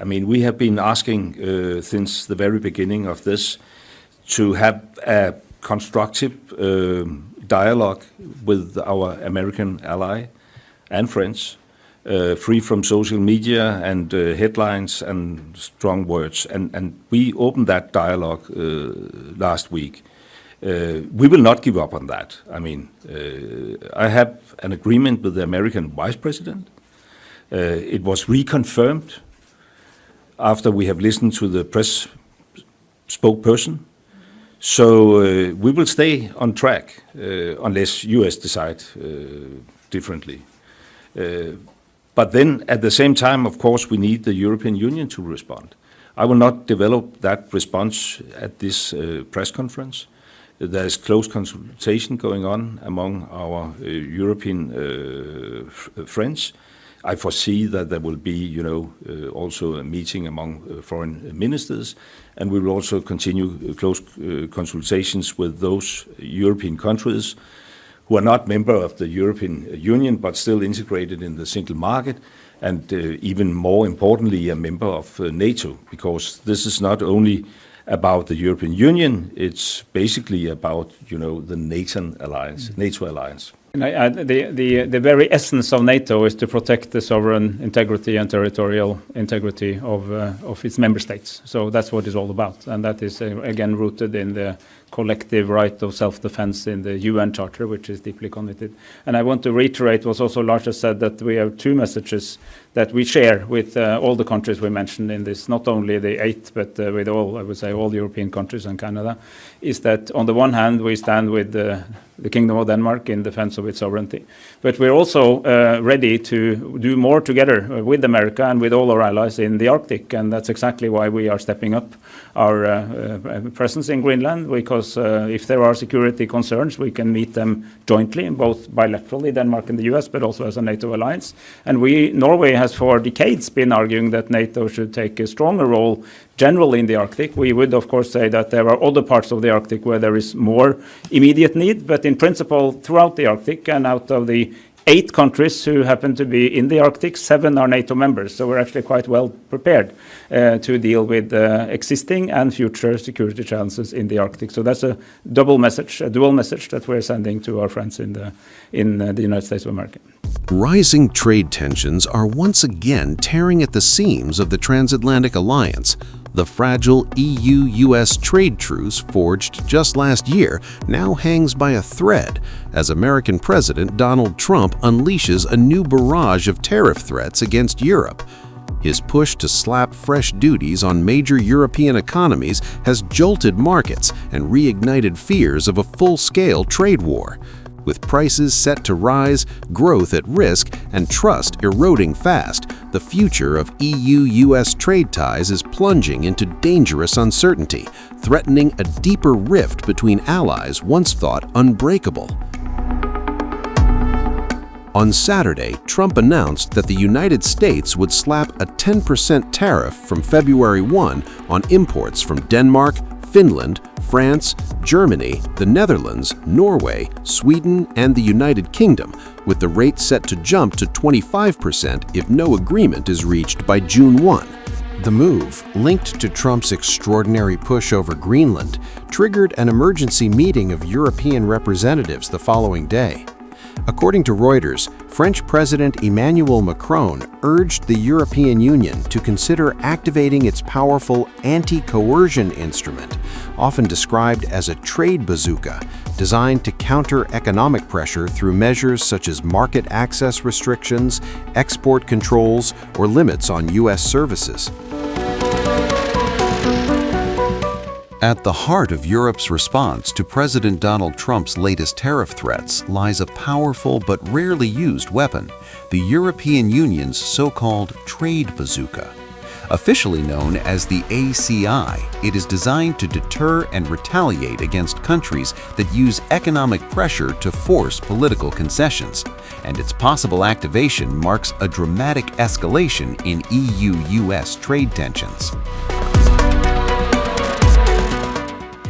I mean, we have been asking since the very beginning of this to have a constructive dialogue with our American ally and friends, free from social media and headlines and strong words. And we opened that dialogue last week. We will not give up on that. I mean, I have an agreement with the American Vice President. It was reconfirmed after we have listened to the press spokesperson. So we will stay on track unless US decide differently. But then at the same time, of course, we need the European Union to respond. I will not develop that response at this press conference. There is close consultation going on among our European friends. I foresee that there will be, also a meeting among foreign ministers, and we will also continue close consultations with those European countries who are not member of the European Union but still integrated in the single market, and even more importantly, a member of NATO, because this is not only about the European Union, it's basically about, the NATO alliance. And the very essence of NATO is to protect the sovereign integrity and territorial integrity of its member states. So that's what it's all about, and that is again rooted in the collective right of self-defense in the UN Charter, which is deeply committed. And I want to reiterate what also Lars has said, that we have two messages that we share with all the countries we mentioned in this, not only the 8, but with all, I would say, all the European countries and Canada, is that on the one hand, we stand with the Kingdom of Denmark in defense of its sovereignty. But we're also ready to do more together with America and with all our allies in the Arctic, and that's exactly why we are stepping up our presence in Greenland, because if there are security concerns, we can meet them jointly, both bilaterally, Denmark and the US, but also as a NATO alliance. And Norway has for decades been arguing that NATO should take a stronger role generally in the Arctic. We would, of course, say that there are other parts of the Arctic where there is more immediate need, but in principle, throughout the Arctic, and out of the 8 countries who happen to be in the Arctic, 7 are NATO members. So we're actually quite well prepared to deal with existing and future security challenges in the Arctic. So that's a dual message that we're sending to our friends in the United States of America. Rising trade tensions are once again tearing at the seams of the Transatlantic alliance. The fragile EU-US trade truce forged just last year now hangs by a thread as American President Donald Trump unleashes a new barrage of tariff threats against Europe. His push to slap fresh duties on major European economies has jolted markets and reignited fears of a full-scale trade war. With prices set to rise, growth at risk, and trust eroding fast, the future of EU-US trade ties is plunging into dangerous uncertainty, threatening a deeper rift between allies once thought unbreakable. On Saturday, Trump announced that the United States would slap a 10% tariff from February 1 on imports from Denmark, Finland, France, Germany, the Netherlands, Norway, Sweden, and the United Kingdom, with the rate set to jump to 25% if no agreement is reached by June 1. The move, linked to Trump's extraordinary push over Greenland, triggered an emergency meeting of European representatives the following day. According to Reuters, French President Emmanuel Macron urged the European Union to consider activating its powerful anti-coercion instrument, often described as a trade bazooka, designed to counter economic pressure through measures such as market access restrictions, export controls, or limits on U.S. services. At the heart of Europe's response to President Donald Trump's latest tariff threats lies a powerful but rarely used weapon, the European Union's so-called trade bazooka. Officially known as the ACI, it is designed to deter and retaliate against countries that use economic pressure to force political concessions, and its possible activation marks a dramatic escalation in EU-US trade tensions.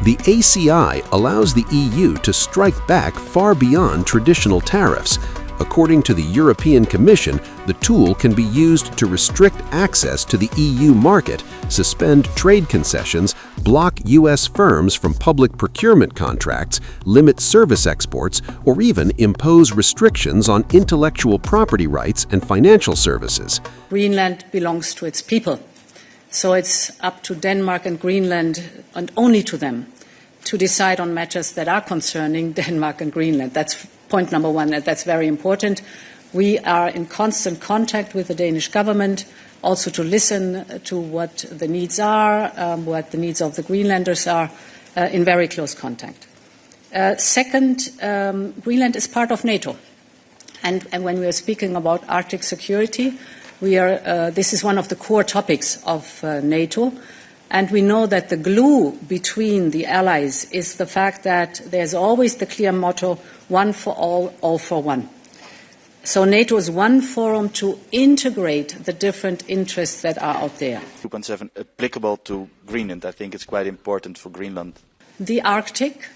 The ACI allows the EU to strike back far beyond traditional tariffs. According to the European Commission, the tool can be used to restrict access to the EU market, suspend trade concessions, block U.S. firms from public procurement contracts, limit service exports, or even impose restrictions on intellectual property rights and financial services. Greenland belongs to its people, so it's up to Denmark and Greenland, and only to them, to decide on matters that are concerning Denmark and Greenland. That's point number one, and that's very important. We are in constant contact with the Danish government, also to listen to what the needs are, what the needs of the Greenlanders are, in very close contact. Second, Greenland is part of NATO. And when we are speaking about Arctic security, this is one of the core topics of NATO. And we know that the glue between the allies is the fact that there's always the clear motto, one for all for one. So NATO is one forum to integrate the different interests that are out there. 2.7 applicable to Greenland. I think it's quite important for Greenland. The Arctic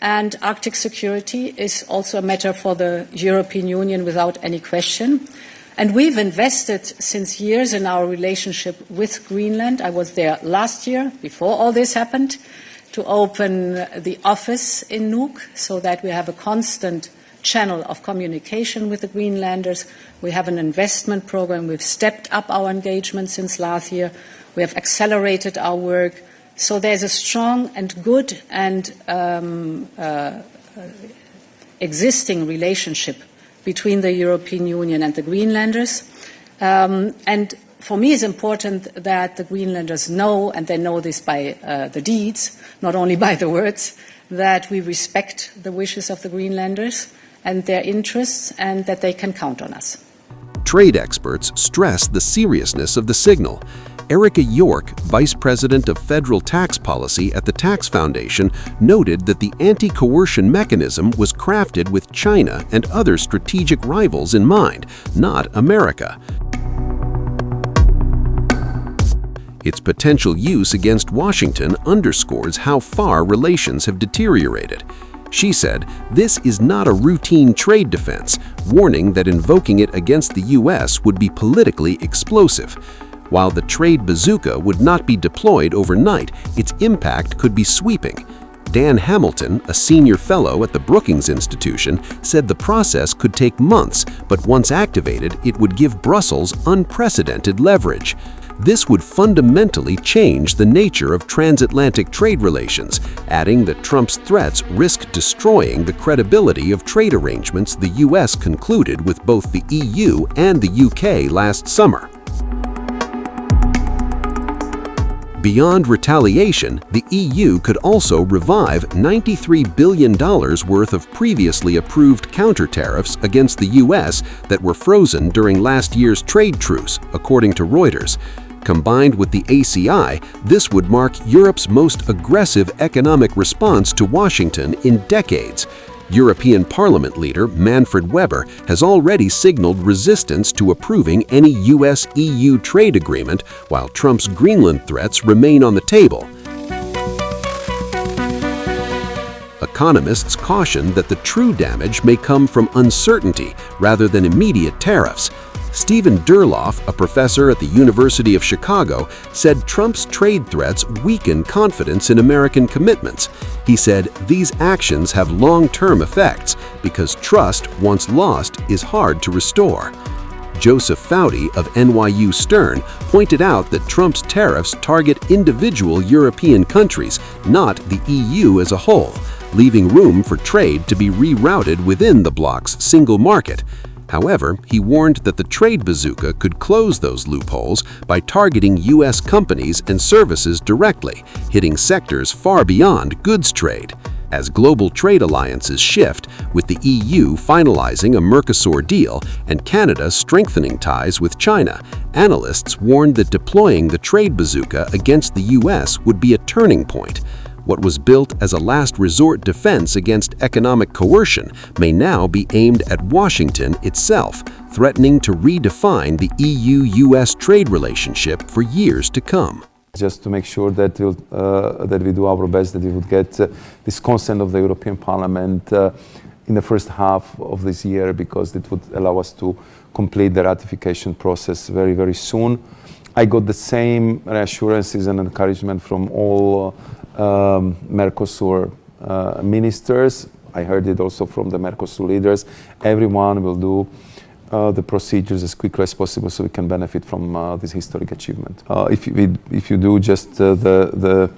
and Arctic security is also a matter for the European Union without any question. And we've invested since years in our relationship with Greenland. I was there last year, before all this happened, to open the office in Nuuk so that we have a constant channel of communication with the Greenlanders. We have an investment program. We've stepped up our engagement since last year. We have accelerated our work. So there's a strong and good and existing relationship between the European Union and the Greenlanders. And for me, it's important that the Greenlanders know, and they know this by the deeds, not only by the words, that we respect the wishes of the Greenlanders and their interests, and that they can count on us. Trade experts stress the seriousness of the signal. Erica York, Vice President of Federal Tax Policy at the Tax Foundation, noted that the anti-coercion mechanism was crafted with China and other strategic rivals in mind, not America. Its potential use against Washington underscores how far relations have deteriorated. She said, "This is not a routine trade defense," warning that invoking it against the U.S. would be politically explosive. While the trade bazooka would not be deployed overnight, its impact could be sweeping. Dan Hamilton, a senior fellow at the Brookings Institution, said the process could take months, but once activated, it would give Brussels unprecedented leverage. This would fundamentally change the nature of transatlantic trade relations, adding that Trump's threats risk destroying the credibility of trade arrangements the U.S. concluded with both the EU and the UK last summer. Beyond retaliation, the EU could also revive $93 billion worth of previously approved counter-tariffs against the U.S. that were frozen during last year's trade truce, according to Reuters. Combined with the ACI, this would mark Europe's most aggressive economic response to Washington in decades. European Parliament leader Manfred Weber has already signaled resistance to approving any US-EU trade agreement, while Trump's Greenland threats remain on the table. Economists caution that the true damage may come from uncertainty rather than immediate tariffs. Stephen Durloff, a professor at the University of Chicago, said Trump's trade threats weaken confidence in American commitments. He said these actions have long-term effects because trust, once lost, is hard to restore. Joseph Foudy of NYU Stern pointed out that Trump's tariffs target individual European countries, not the EU as a whole, leaving room for trade to be rerouted within the bloc's single market. However, he warned that the trade bazooka could close those loopholes by targeting U.S. companies and services directly, hitting sectors far beyond goods trade. As global trade alliances shift, with the EU finalizing a Mercosur deal and Canada strengthening ties with China, analysts warned that deploying the trade bazooka against the U.S. would be a turning point. What was built as a last resort defense against economic coercion may now be aimed at Washington itself, threatening to redefine the EU-US trade relationship for years to come. Just to make sure that we do our best, that we would get this consent of the European Parliament in the first half of this year, because it would allow us to complete the ratification process very, very soon. I got the same reassurances and encouragement from all Mercosur ministers. I heard it also from the Mercosur leaders. Everyone will do the procedures as quickly as possible so we can benefit from this historic achievement. If you do just the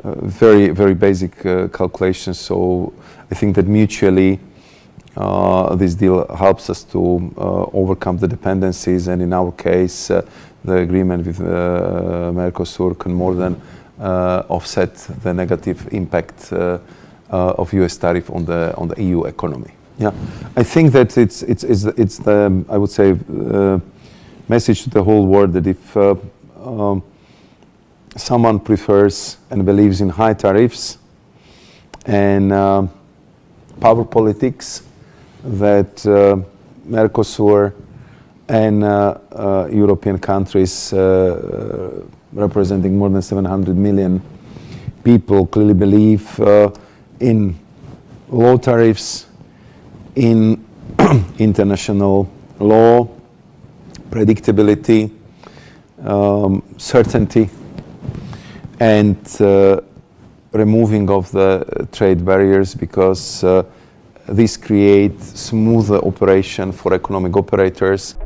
very, very basic calculations, so I think that mutually this deal helps us to overcome the dependencies, and in our case, the agreement with Mercosur can more than offset the negative impact of U.S. tariff on the EU economy. Yeah, I think that it's the, I would say, message to the whole world that if someone prefers and believes in high tariffs and power politics, that Mercosur and European countries representing more than 700 million people clearly believe in low tariffs, in international law, predictability, certainty, and removing of the trade barriers, because this creates smoother operation for economic operators.